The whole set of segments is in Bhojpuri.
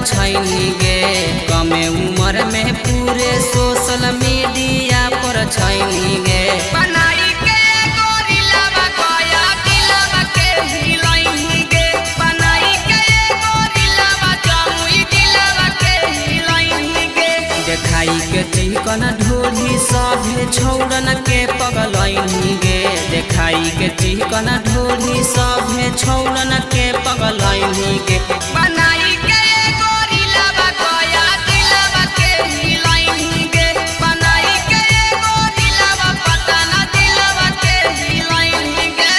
छैनी गे। कमे उम्र में पूरे सोशल मीडिया पर छैनी गे। बनाई के गोरिल्लावा गया दिलवा के हिलई गे। बनाई के गोरिल्लावा जमुई दिलवा के हिलई गे। देखाई के चिकन ढोली सभे छौरन के पगलैनी गे। देखाई के चिकन ढोली सभे छौरन के पगलैनी गे। बनाई के गोरिल्लावा गया दिलवा के हिलई गे। बनाई के गोरिल्लावा पटना दिलवा के हिलई गे।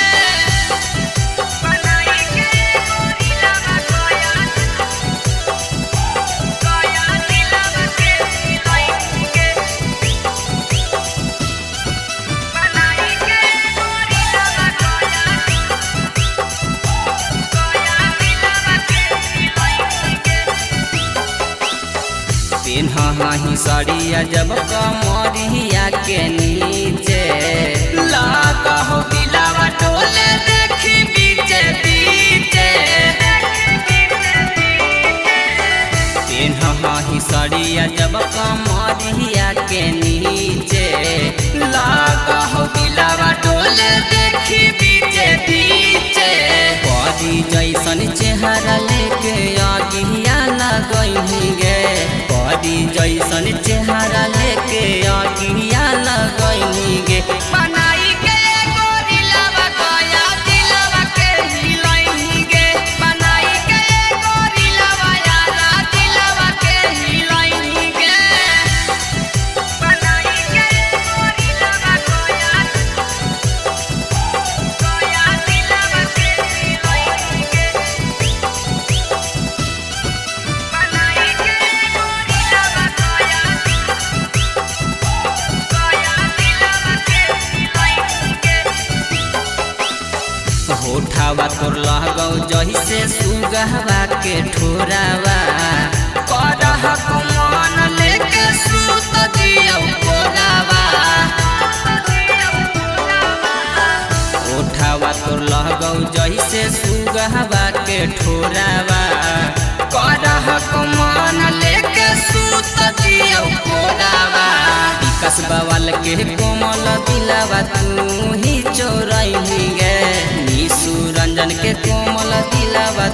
बनाई के गोरिल्लावा गया दिलवा के हिलई गे। बनाई के गोरिल्लावा गया दिलवा के हिलई गे। पेन्हा साड़िया जब कमरिया के नीचे लागा हो दिलावा डोले देखी बीचे बीचे। पेन्हा साड़िया जब कमरिया के नीचे लागा हो दिलावा डोले देखी बीचे बीचे। परी जैसन चेहरा लेके आगिया लगैनी गे। परी जैसन चेहरा लेके आगिया लगैनी गे। बनाई के गोरिल्लावा गया दिलवा के हिलई गे। बनाई के गोरिल्लावा यारा दिलवा के हिलई गे। बनाई के गोरिल्लावा गया दिलवा के हिलई गे। बनाई के गोरिल्लावा गया दिलवा के हिलई गे। होठावा तोर लहगौ जैसे सुगहवा के ठोरावा। करह कुमान लेके सूत दियौ कोरावा। होठावा तोर लहगौ जैसे सुगहवा के ठोरावा। करह कुमान लेके सूत दियौ कोरावा। विकास बवाल के कोमल दिलावा तू ही चोरैनी गे। निशु रंजन के कोमल दिलावा